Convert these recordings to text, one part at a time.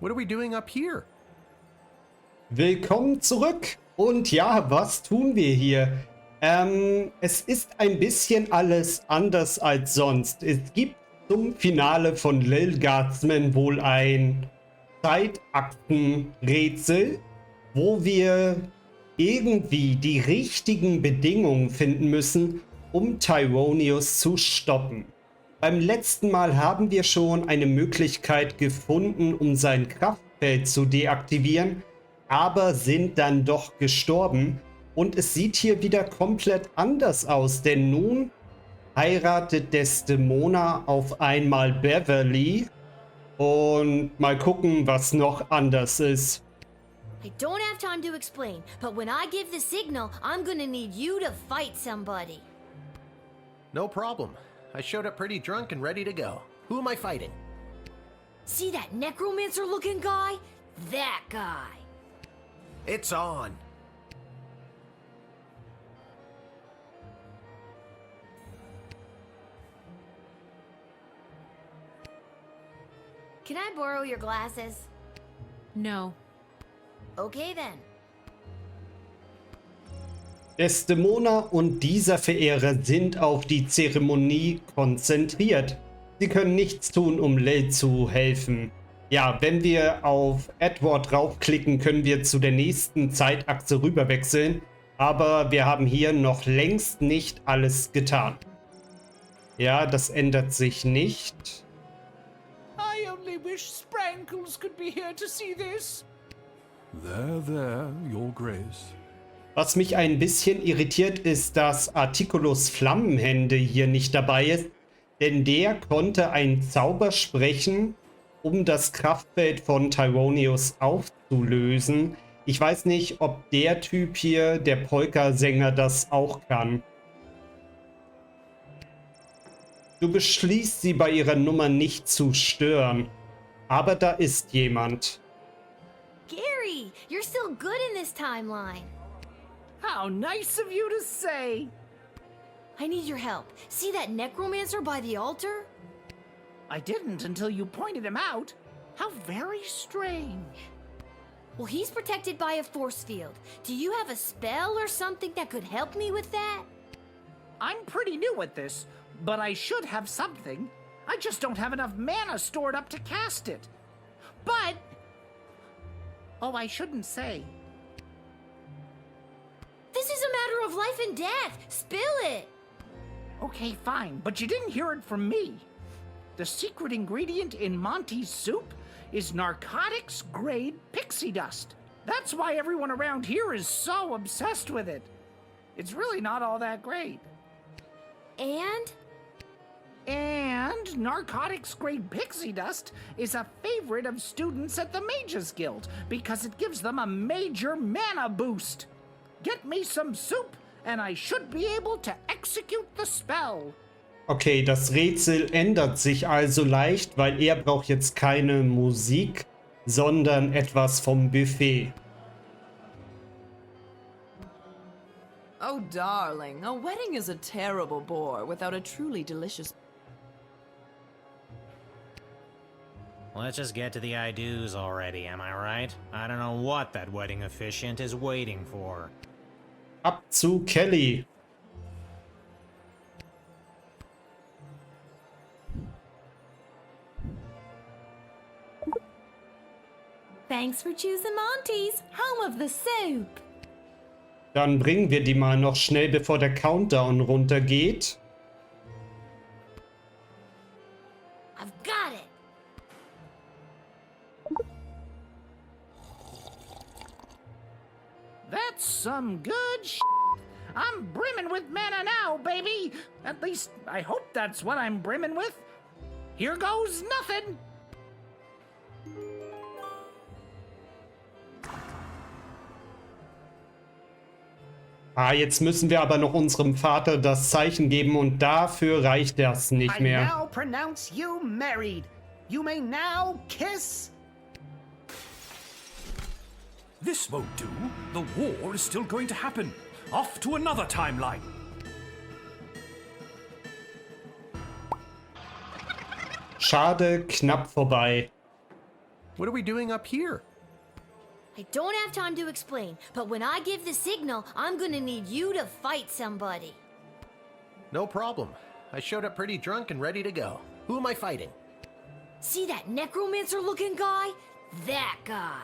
What are we doing up here? Willkommen zurück. Und ja, was tun wir hier? Es ist ein bisschen alles anders als sonst. Es gibt zum Finale von Lil Guardsman wohl ein Zeitaktenrätsel, wo wir irgendwie die richtigen Bedingungen finden müssen, um Tyronius zu stoppen. Beim letzten Mal haben wir schon eine Möglichkeit gefunden, um sein Kraftfeld zu deaktivieren, aber sind dann doch gestorben. Und es sieht hier wieder komplett anders aus, denn nun heiratet Desdemona auf einmal Beverly. Und mal gucken, was noch anders ist. I don't have time to explain, but when I give the signal, I'm gonna need you to fight somebody. No problem. I showed up pretty drunk and ready to go. Who am I fighting? See that necromancer-looking guy? That guy. It's on. Can I borrow your glasses? No. Okay then. Desdemona und dieser Verehrer sind auf die Zeremonie konzentriert. Sie können nichts tun, um Lil zu helfen. Ja, wenn wir auf Edward draufklicken, können wir zu der nächsten Zeitachse rüberwechseln. Aber wir haben hier noch längst nicht alles getan. Ja, das ändert sich nicht. I only wish Sprankles could be here to see this. There, Your Grace. Was mich ein bisschen irritiert, ist, dass Articulus Flammenhände hier nicht dabei ist, denn der konnte einen Zauber sprechen, um das Kraftfeld von Tyronius aufzulösen. Ich weiß nicht, ob der Typ hier, der Polka-Sänger, das auch kann. Du beschließt, sie bei ihrer Nummer nicht zu stören. Aber da ist jemand. Gary, you're still good in this timeline. How nice of you to say. I need your help. See that necromancer by the altar? I didn't until you pointed him out. How very strange. Well, he's protected by a force field. Do you have a spell or something that could help me with that? I'm pretty new at this, but I should have something. I just don't have enough mana stored up to cast it. But... oh, I shouldn't say. This is a matter of life and death. Spill it. Okay, fine, but you didn't hear it from me. The secret ingredient in Monty's soup is narcotics-grade pixie dust. That's why everyone around here is so obsessed with it. It's really not all that great. And? And narcotics-grade pixie dust is a favorite of students at the Mages Guild because it gives them a major mana boost. Get me some soup and I should be able to execute the spell. Okay, das Rätsel ändert sich also leicht, weil er braucht jetzt keine Musik, sondern etwas vom Buffet. Oh, darling, a wedding is a terrible bore without a truly delicious... Let's just get to the I-dos already, am I right? I don't know what that wedding officiant is waiting for. Ab zu Kelly. Thanks for choosing Monty's, home of the soup. Dann bringen wir die mal noch schnell, bevor der Countdown runtergeht. I've got it. That's some good sh**. I'm brimming with mana now, baby. At least, I hope that's what I'm brimming with. Here goes nothing. Ah, jetzt müssen wir aber noch unserem Vater das Zeichen geben und dafür reicht das nicht I mehr. now pronounce you married. You may now kiss. This won't do. The war is still going to happen. Off to another timeline. Schade, knapp vorbei. What are we doing up here? I don't have time to explain, but when I give the signal, I'm gonna need you to fight somebody. No problem. I showed up pretty drunk and ready to go. Who am I fighting? See that necromancer-looking guy? That guy.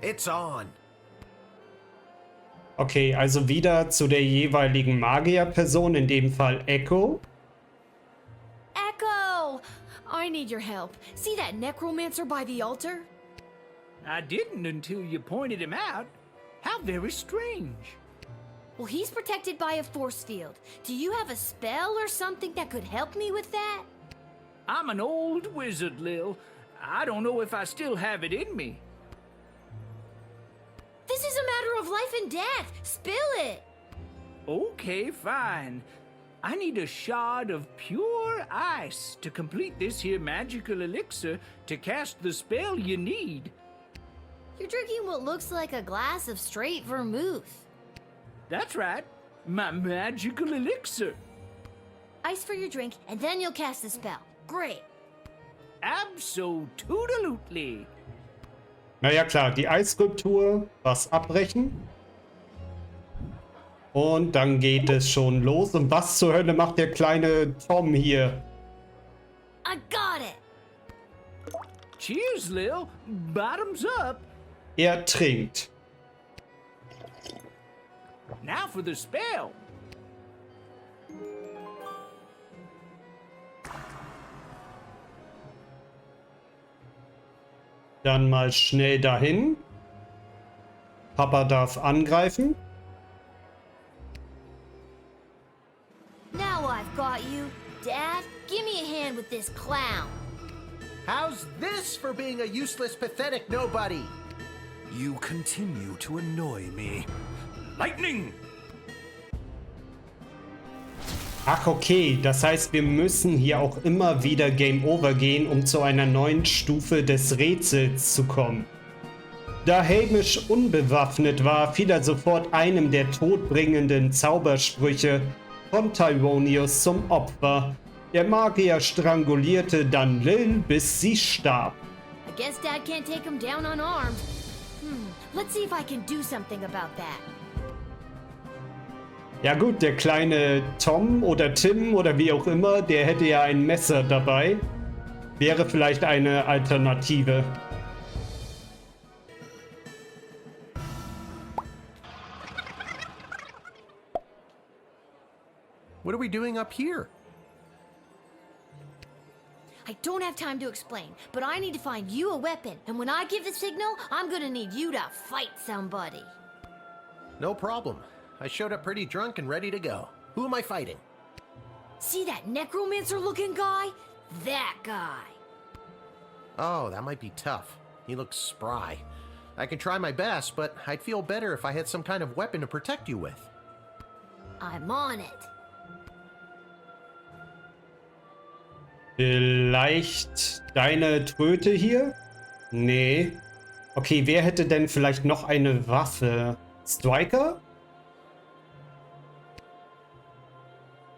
It's on. Okay, also wieder zu der jeweiligen Magierperson, in dem Fall Echo. Echo! I need your help. See that necromancer by the altar? I didn't until you pointed him out. How very strange. Well, he's protected by a force field. Do you have a spell or something that could help me with that? I'm an old wizard, Lil. I don't know if I still have it in me. This is a matter of life and death. Spill it. Okay, fine. I need a shard of pure ice to complete this here magical elixir to cast the spell you need. You're drinking what looks like a glass of straight vermouth. That's right, my magical elixir. Ice for your drink, and then you'll cast the spell. Great. Absolutely. Naja klar, die Eisskulptur, was abbrechen. Und dann geht es schon los. Und was zur Hölle macht der kleine Tom hier? I got it. Cheers, Lil. Bottoms up. Er trinkt. Now for the spell. Dann mal schnell dahin. Papa darf angreifen. Now I've got you. Dad, give me a hand with this clown. How's this for being a useless, pathetic nobody? You continue to annoy me. Lightning! Ach okay, das heißt, wir müssen hier auch immer wieder Game Over gehen, um zu einer neuen Stufe des Rätsels zu kommen. Da Hamish unbewaffnet war, fiel er sofort einem der todbringenden Zaubersprüche von Tyronius zum Opfer. Der Magier strangulierte dann Lil, bis sie starb. I guess Dad can't take him down unarmed. Let's see if I can do something about that. Ja gut, der kleine Tom oder Tim oder wie auch immer, der hätte ja ein Messer dabei. Wäre vielleicht eine Alternative. What are we doing up here? I don't have time to explain, but I need to find you a weapon, and when I give the signal, I'm gonna need you to fight somebody. No problem. I showed up pretty drunk and ready to go. Who am I fighting? See that necromancer-looking guy? That guy. Oh, that might be tough. He looks spry. I can try my best, but I'd feel better if I had some kind of weapon to protect you with. I'm on it. Vielleicht deine Tröte hier? Nee. Okay, wer hätte denn vielleicht noch eine Waffe? Striker?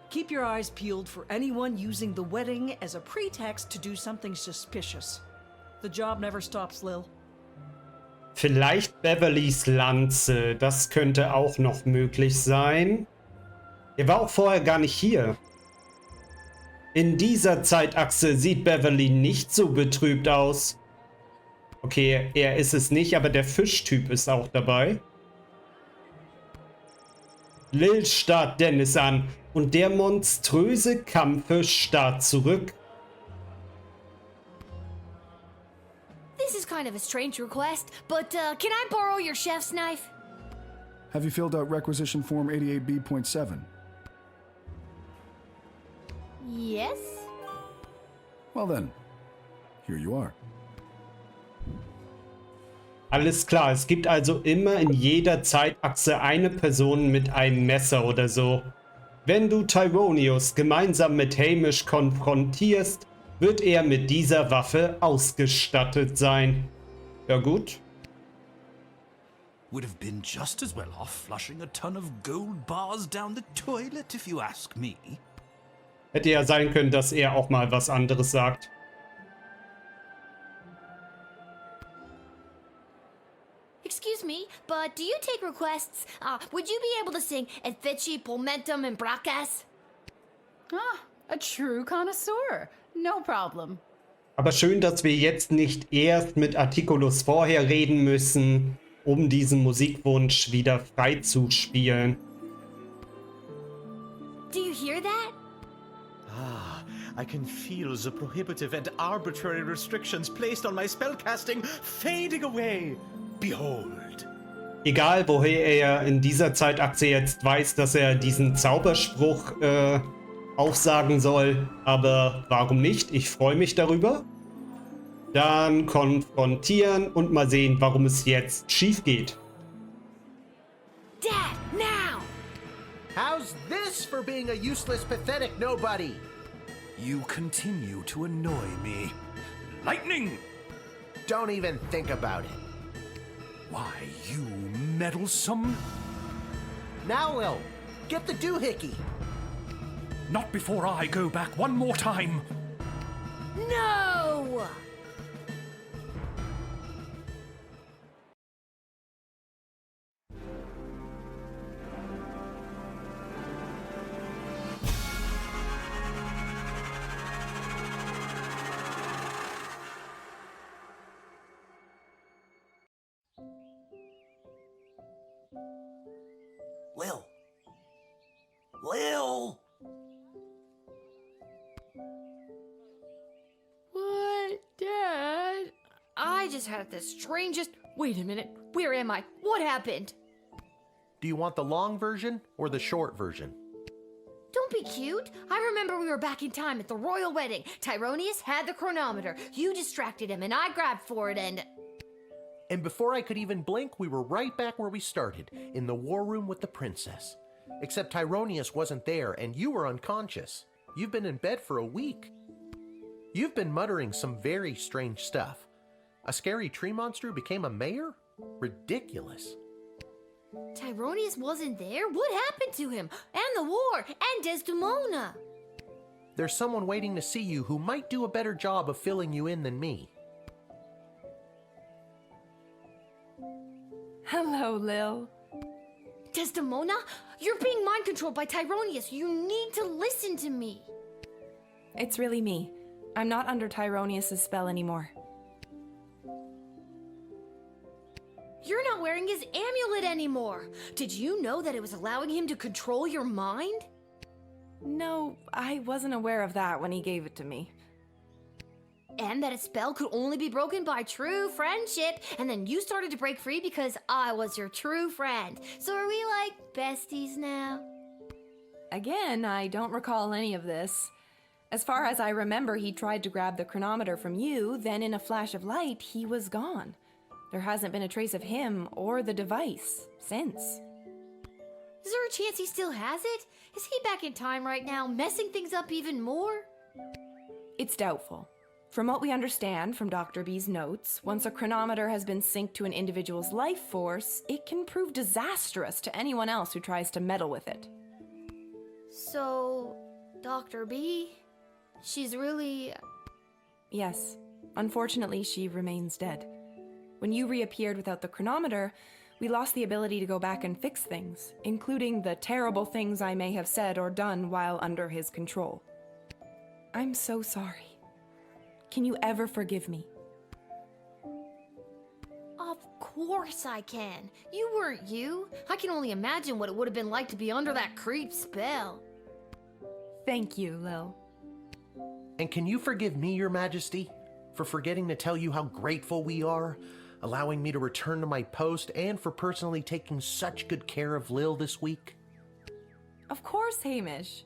Keep your eyes peeled for anyone using the wedding as a pretext to do something suspicious. The job never stops, Lil. Vielleicht Beverlys Lanze. Das könnte auch noch möglich sein. Er war auch vorher gar nicht hier. In dieser Zeitachse sieht Beverly nicht so betrübt aus. Okay, er ist es nicht, aber der Fischtyp ist auch dabei. Lil starrt Dennis an und der monströse Kampffisch starrt zurück. This is kind of a strange request, but can I borrow your chef's knife? Have you filled out requisition form 88B.7? Yes? Well then, here you are. Alles klar, es gibt also immer in jeder Zeitachse eine Person mit einem Messer oder so. Wenn du Tyronius gemeinsam mit Hamish konfrontierst, wird er mit dieser Waffe ausgestattet sein. Ja gut. Would have been just as well off flushing a ton of gold bars down the toilet, if you ask me. Hätte ja sein können, dass er auch mal was anderes sagt. excuse me, but do you take requests? Would you be able to sing Effici, Pomentum, and Bracas? Ah, a true connoisseur. No problem. Aber schön, dass wir jetzt nicht erst mit Articulus vorher reden müssen, um diesen Musikwunsch wieder freizuspielen. Do you hear that? Ah, I can feel the prohibitive and arbitrary restrictions placed on my spellcasting fading away. Behold. Egal, woher er in dieser Zeitachse jetzt weiß, dass er diesen Zauberspruch aufsagen soll. Aber warum nicht? Ich freue mich darüber. Dann konfrontieren und mal sehen, warum es jetzt schief geht. Dad, now! How's this for being a useless, pathetic nobody? You continue to annoy me. Lightning! Don't even think about it. Why, you meddlesome... Now, Lil, get the doohickey. Not before I go back one more time. No! Lil. Lil! What, Dad? I just had the strangest... Wait a minute. Where am I? What happened? Do you want the long version or the short version? Don't be cute. I remember we were back in time at the royal wedding. Tyronius had the chronometer. You distracted him and I grabbed for it and... And before I could even blink, we were right back where we started, in the war room with the princess. Except Tyronius wasn't there and you were unconscious. You've been in bed for a week. You've been muttering some very strange stuff. A scary tree monster who became a mayor? Ridiculous. Tyronius wasn't there? What happened to him? And the war? And Desdemona? There's someone waiting to see you who might do a better job of filling you in than me. Hello, Lil. Desdemona? You're being mind-controlled by Tyronius. You need to listen to me. It's really me. I'm not under Tyronius' spell anymore. You're not wearing his amulet anymore. Did you know that it was allowing him to control your mind? No, I wasn't aware of that when he gave it to me. And that a spell could only be broken by true friendship. And then you started to break free because I was your true friend. So are we like besties now? Again, I don't recall any of this. As far as I remember, he tried to grab the chronometer from you, then in a flash of light, he was gone. There hasn't been a trace of him or the device since. Is there a chance he still has it? Is he back in time right now, messing things up even more? It's doubtful. From what we understand from Dr. B's notes, once a chronometer has been synced to an individual's life force, it can prove disastrous to anyone else who tries to meddle with it. So, Dr. B, she's really... Yes. Unfortunately, she remains dead. When you reappeared without the chronometer, we lost the ability to go back and fix things, including the terrible things I may have said or done while under his control. I'm so sorry. Can you ever forgive me? Of course I can. You weren't you. I can only imagine what it would have been like to be under that creep spell. Thank you, Lil. And can you forgive me, Your Majesty, for forgetting to tell you how grateful we are, allowing me to return to my post, and for personally taking such good care of Lil this week? Of course, Hamish.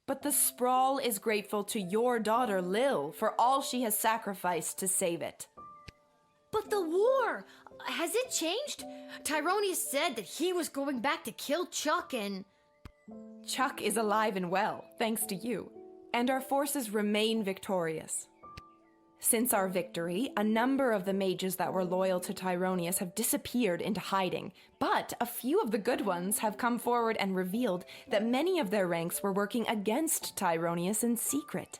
But the Sprawl is grateful to your daughter, Lil, for all she has sacrificed to save it. But the war! Has it changed? Tyronius said that he was going back to kill Chuck and... Chuck is alive and well, thanks to you. And our forces remain victorious. Since our victory, a number of the mages that were loyal to Tyronius have disappeared into hiding, but a few of the good ones have come forward and revealed that many of their ranks were working against Tyronius in secret.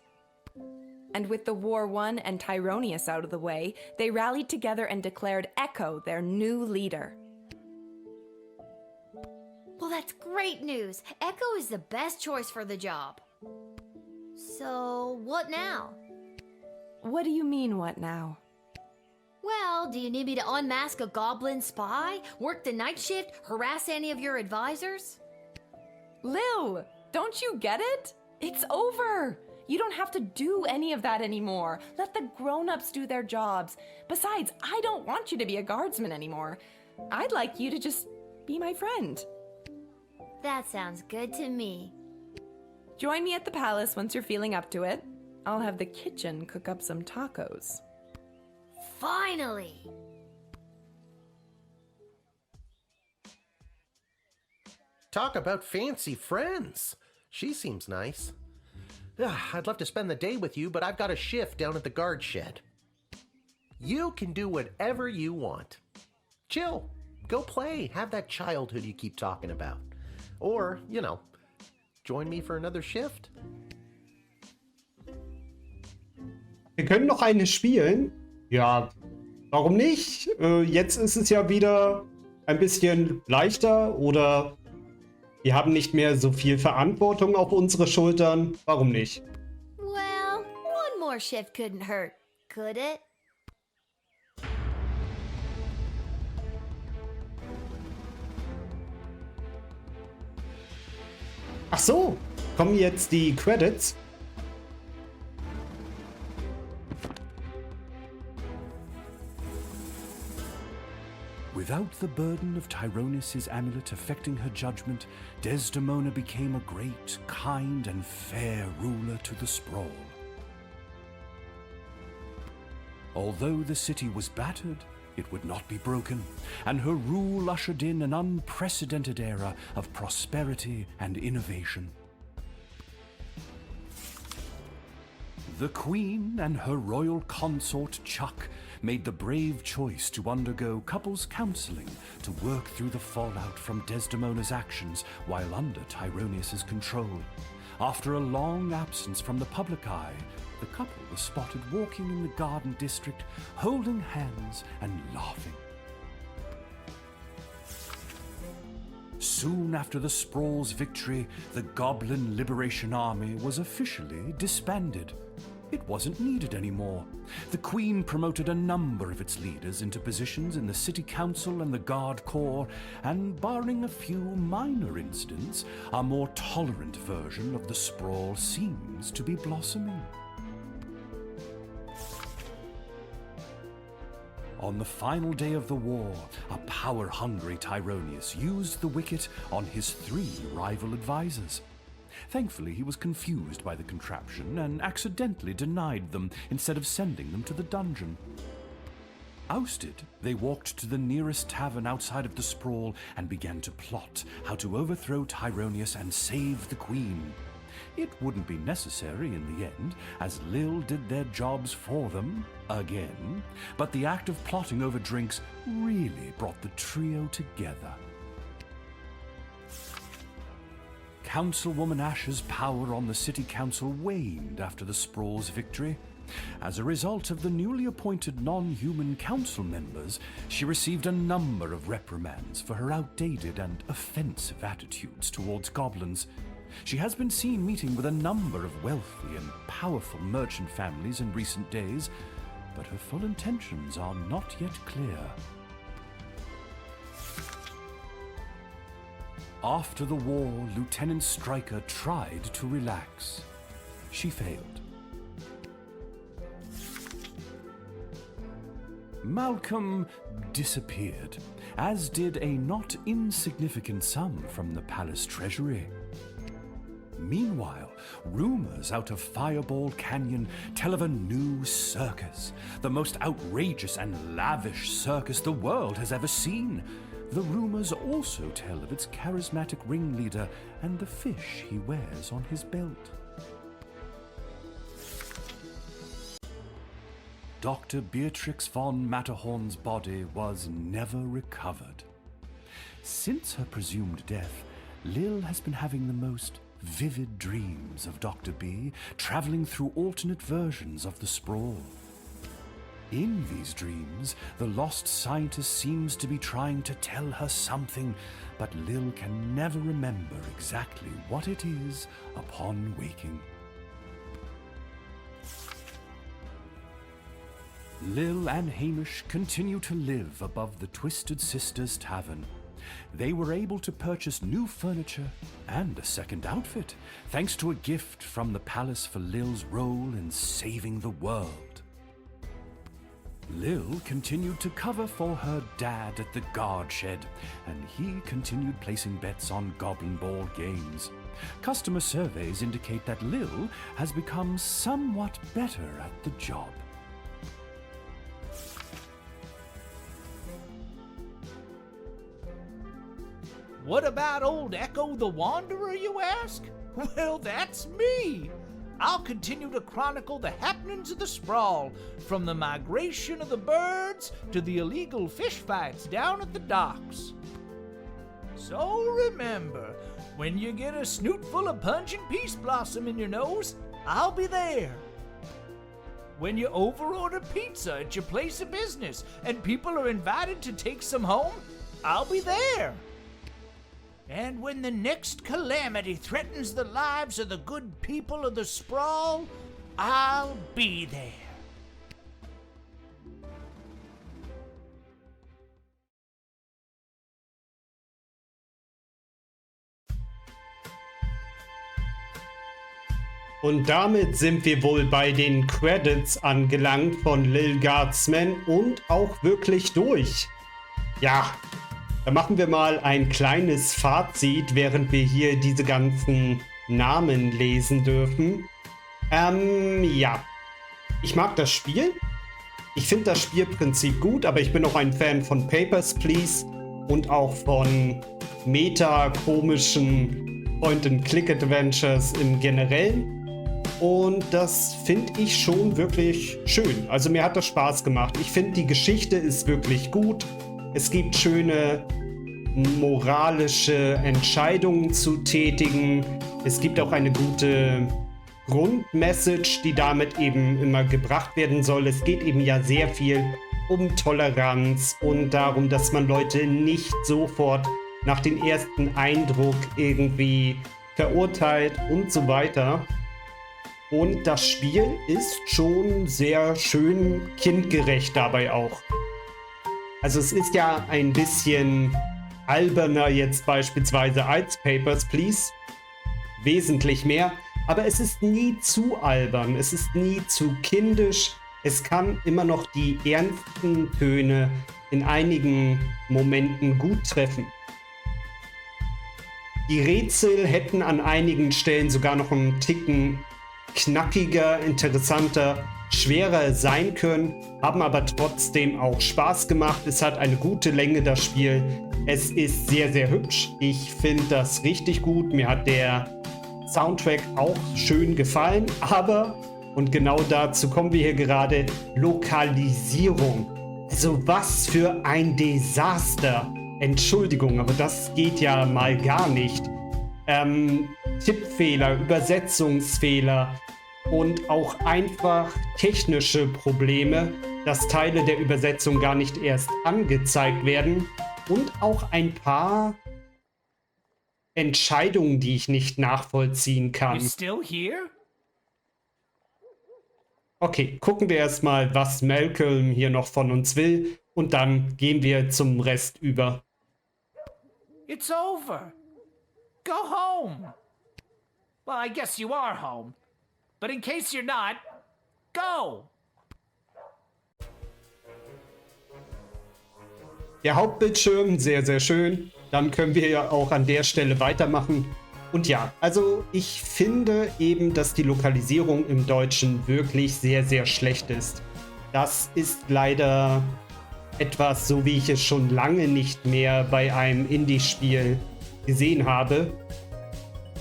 And with the war won and Tyronius out of the way, they rallied together and declared Echo their new leader. that's great news. Echo is the best choice for the job. So, what now? What do you mean, what now? Well, do you need me to unmask a goblin spy, work the night shift, harass any of your advisors? Lil, don't you get it? It's over. You don't have to do any of that anymore. Let the grown-ups do their jobs. Besides, I don't want you to be a guardsman anymore. I'd like you to just be my friend. That sounds good to me. Join me at the palace once you're feeling up to it. I'll have the kitchen cook up some tacos. Finally! Talk about fancy friends. She seems nice. I'd love to spend the day with you, but I've got a shift down at the guard shed. You can do whatever you want. Chill. Go play. Have that childhood you keep talking about. Or, join me for another shift. Wir können noch eine spielen. Ja, warum nicht? Jetzt ist es ja wieder ein bisschen leichter oder wir haben nicht mehr so viel Verantwortung auf unsere Schultern. Warum nicht? Well, one more shift couldn't hurt, could it? Ach so, kommen jetzt die Credits. Without the burden of Tyronis' amulet affecting her judgment, Desdemona became a great, kind, and fair ruler to the sprawl. Although the city was battered, it would not be broken, and her rule ushered in an unprecedented era of prosperity and innovation. The Queen and her royal consort Chuck made the brave choice to undergo couples counseling to work through the fallout from Desdemona's actions while under Tyronis' control. After a long absence from the public eye, the couple was spotted walking in the garden district, holding hands and laughing. Soon after the Sprawl's victory, the Goblin Liberation Army was officially disbanded. It wasn't needed anymore. The Queen promoted a number of its leaders into positions in the City Council and the Guard Corps, and barring a few minor incidents, a more tolerant version of the Sprawl seems to be blossoming. On the final day of the war, a power-hungry Tyronius used the wicket on his 3 rival advisors. Thankfully, he was confused by the contraption and accidentally denied them instead of sending them to the dungeon. Ousted, they walked to the nearest tavern outside of the Sprawl and began to plot how to overthrow Tyronius and save the Queen. It wouldn't be necessary in the end, as Lil did their jobs for them, again, but the act of plotting over drinks really brought the trio together. Councilwoman Ash's power on the City Council waned after the Sprawl's victory. As a result of the newly appointed non-human council members, she received a number of reprimands for her outdated and offensive attitudes towards goblins. She has been seen meeting with a number of wealthy and powerful merchant families in recent days, but her full intentions are not yet clear. After the war, Lieutenant Stryker tried to relax. She failed. Malcolm disappeared, as did a not insignificant sum from the palace treasury. Meanwhile, rumors out of Fireball Canyon tell of a new circus, the most outrageous and lavish circus the world has ever seen. The rumors also tell of its charismatic ringleader and the fish he wears on his belt. Dr. Beatrix von Matterhorn's body was never recovered. Since her presumed death, Lil has been having the most vivid dreams of Dr. B, traveling through alternate versions of the Sprawl. In these dreams, the lost scientist seems to be trying to tell her something, but Lil can never remember exactly what it is upon waking. Lil and Hamish continue to live above the Twisted Sisters Tavern. They were able to purchase new furniture and a second outfit, thanks to a gift from the palace for Lil's role in saving the world. Lil continued to cover for her dad at the guard shed, and he continued placing bets on Goblin Ball games. Customer surveys indicate that Lil has become somewhat better at the job. What about old Echo the Wanderer, you ask? Well, that's me! I'll continue to chronicle the happenings of the sprawl, from the migration of the birds to the illegal fish fights down at the docks. So remember, when you get a snoot full of pungent peace blossom in your nose, I'll be there. When you overorder pizza at your place of business and people are invited to take some home, I'll be there. And when the next calamity threatens the lives of the good people of the sprawl, I'll be there. Und damit sind wir wohl bei den Credits angelangt von Lil Guardsman und auch wirklich durch. Ja, da machen wir mal ein kleines Fazit, während wir hier diese ganzen Namen lesen dürfen. Ja, ich mag das Spiel. Ich finde das Spielprinzip gut, aber ich bin auch ein Fan von Papers, Please und auch von meta-komischen Point-and-Click-Adventures im Generellen. Und das finde ich schon wirklich schön. Also mir hat das Spaß gemacht. Ich finde, die Geschichte ist wirklich gut. Es gibt schöne moralische Entscheidungen zu tätigen. Es gibt auch eine gute Grundmessage, die damit eben immer gebracht werden soll. Es geht eben ja sehr viel um Toleranz und darum, dass man Leute nicht sofort nach dem ersten Eindruck irgendwie verurteilt und so weiter. Und das Spiel ist schon sehr schön kindgerecht dabei auch. Also es ist ja ein bisschen alberner jetzt beispielsweise als Papers, Please. Wesentlich mehr. Aber es ist nie zu albern. Es ist nie zu kindisch. Es kann immer noch die ernsten Töne in einigen Momenten gut treffen. Die Rätsel hätten an einigen Stellen sogar noch einen Ticken knackiger, interessanter, schwerer sein können, haben aber trotzdem auch Spaß gemacht. Es hat eine gute Länge, das Spiel. Es ist sehr, sehr hübsch. Ich finde das richtig gut. Mir hat der Soundtrack auch schön gefallen, aber, und genau dazu kommen wir hier gerade, Lokalisierung. Also was für ein Desaster. Entschuldigung, aber das geht ja mal gar nicht. Tippfehler, Übersetzungsfehler und auch einfach technische Probleme, dass Teile der Übersetzung gar nicht erst angezeigt werden und auch ein paar Entscheidungen, die ich nicht nachvollziehen kann. You still here? Okay, gucken wir erstmal, was Malcolm hier noch von uns will und dann gehen wir zum Rest über. It's over. Go home. Well, I guess you are home. But in case you're not, go! Der Hauptbildschirm, sehr, sehr schön. Dann können wir ja auch an der Stelle weitermachen. Und ja, also ich finde eben, dass die Lokalisierung im Deutschen wirklich sehr, sehr schlecht ist. Das ist leider etwas, so wie ich es schon lange nicht mehr bei einem Indie-Spiel gesehen habe.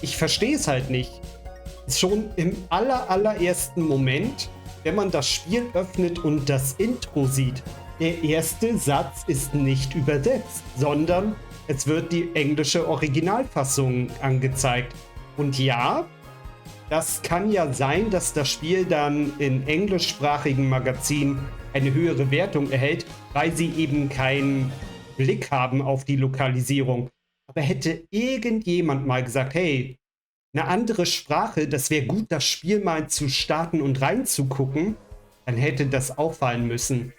Ich verstehe es halt nicht. Schon im allerersten Moment, wenn man das Spiel öffnet und das Intro sieht, der erste Satz ist nicht übersetzt, sondern es wird die englische Originalfassung angezeigt. Und ja, das kann ja sein, dass das Spiel dann in englischsprachigen Magazinen eine höhere Wertung erhält, weil sie eben keinen Blick haben auf die Lokalisierung. Aber hätte irgendjemand mal gesagt, hey, eine andere Sprache, das wäre gut, das Spiel mal zu starten und reinzugucken, dann hätte das auffallen müssen.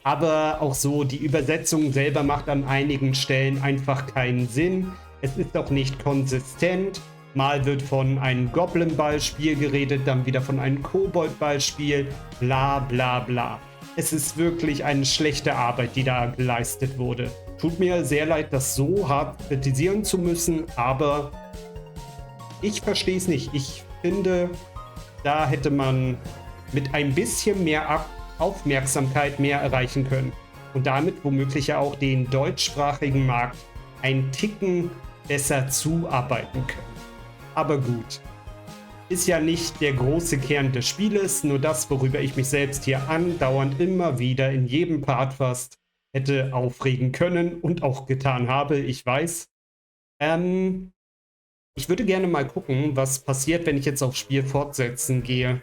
Aber auch so, die Übersetzung selber macht an einigen Stellen einfach keinen Sinn. Es ist auch nicht konsistent. Mal wird von einem Goblin-Beispiel geredet, dann wieder von einem Kobold-Beispiel, bla bla bla. Es ist wirklich eine schlechte Arbeit, die da geleistet wurde. Tut mir sehr leid, das so hart kritisieren zu müssen, aber ich verstehe es nicht. Ich finde, da hätte man mit ein bisschen mehr Aufmerksamkeit mehr erreichen können. Und damit womöglich ja auch den deutschsprachigen Markt einen Ticken besser zuarbeiten können. Aber gut. Ist ja nicht der große Kern des Spieles, nur das, worüber ich mich selbst hier andauernd immer wieder in jedem Part fast hätte aufregen können und auch getan habe, ich weiß. Ich würde gerne mal gucken, was passiert, wenn ich jetzt auf Spiel fortsetzen gehe.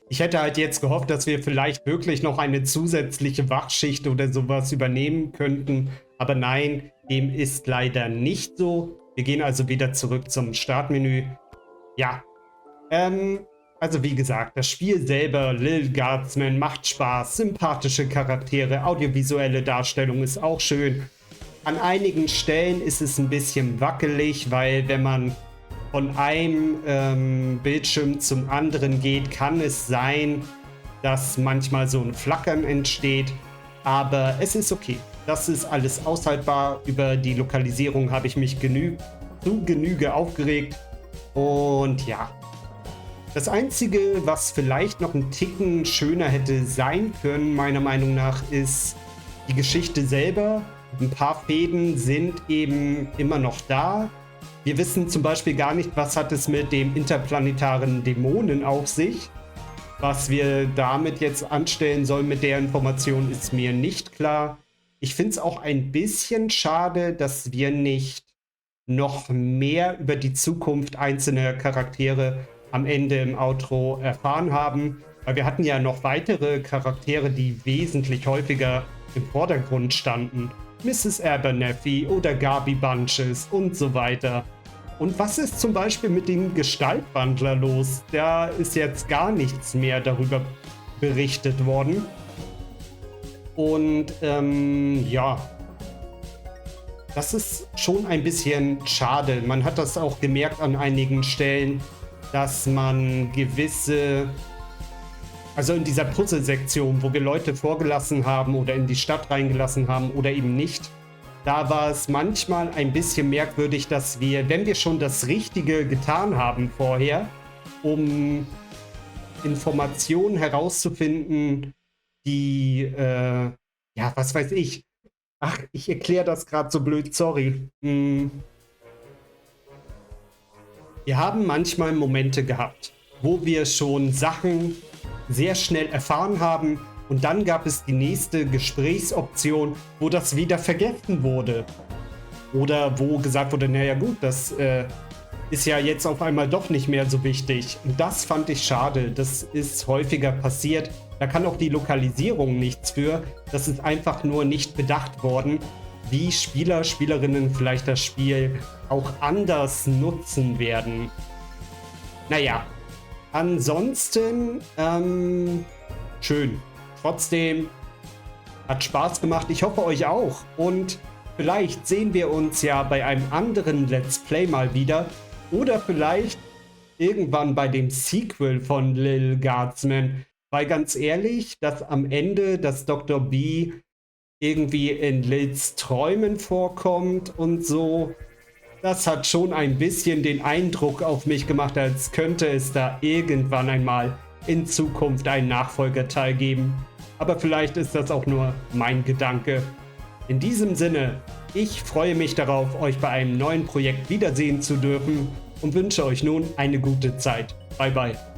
Ich hätte halt jetzt gehofft, dass wir vielleicht wirklich noch eine zusätzliche Wachschicht oder sowas übernehmen könnten. Aber nein, dem ist leider nicht so. Wir gehen also wieder zurück zum Startmenü. Ja, also wie gesagt, das Spiel selber, Lil Guardsman, macht Spaß, sympathische Charaktere, audiovisuelle Darstellung ist auch schön. An einigen Stellen ist es ein bisschen wackelig, weil wenn man von einem Bildschirm zum anderen geht, kann es sein, dass manchmal so ein Flackern entsteht. Aber es ist okay. Das ist alles aushaltbar. Über die Lokalisierung habe ich mich zu Genüge aufgeregt. Und ja. Das Einzige, was vielleicht noch ein Ticken schöner hätte sein können, meiner Meinung nach, ist die Geschichte selber. Ein paar Fäden sind eben immer noch da. Wir wissen zum Beispiel gar nicht, was hat es mit dem interplanetaren Dämonen auf sich. Was wir damit jetzt anstellen sollen mit der Information, ist mir nicht klar. Ich finde es auch ein bisschen schade, dass wir nicht noch mehr über die Zukunft einzelner Charaktere am Ende im Outro erfahren haben. Weil wir hatten ja noch weitere Charaktere, die wesentlich häufiger im Vordergrund standen. Mrs. Abernathy oder Gabi Bunches und so weiter. Und was ist zum Beispiel mit dem Gestaltwandler los? Da ist jetzt gar nichts mehr darüber berichtet worden. Und ja, das ist schon ein bisschen schade. Man hat das auch gemerkt an einigen Stellen, dass man gewisse, also in dieser Puzzle-Sektion, wo wir Leute vorgelassen haben oder in die Stadt reingelassen haben oder eben nicht, da war es manchmal ein bisschen merkwürdig, dass wir, wenn wir schon das Richtige getan haben vorher, um Informationen herauszufinden, die, ja, was weiß ich. Ach, ich erkläre das gerade so blöd, sorry. Wir haben manchmal Momente gehabt, wo wir schon Sachen sehr schnell erfahren haben und dann gab es die nächste Gesprächsoption, wo das wieder vergessen wurde. Oder wo gesagt wurde, naja gut, das ist ja jetzt auf einmal doch nicht mehr so wichtig. Und das fand ich schade, das ist häufiger passiert. Da kann auch die Lokalisierung nichts für. Das ist einfach nur nicht bedacht worden, wie Spieler, Spielerinnen vielleicht das Spiel auch anders nutzen werden. Naja, ansonsten schön. Trotzdem hat Spaß gemacht. Ich hoffe euch auch. Und vielleicht sehen wir uns ja bei einem anderen Let's Play mal wieder. Oder vielleicht irgendwann bei dem Sequel von Lil Guardsman. Weil ganz ehrlich, dass am Ende das Dr. B irgendwie in Lils Träumen vorkommt und so, das hat schon ein bisschen den Eindruck auf mich gemacht, als könnte es da irgendwann einmal in Zukunft einen Nachfolgerteil geben. Aber vielleicht ist das auch nur mein Gedanke. In diesem Sinne, ich freue mich darauf, euch bei einem neuen Projekt wiedersehen zu dürfen und wünsche euch nun eine gute Zeit. Bye bye.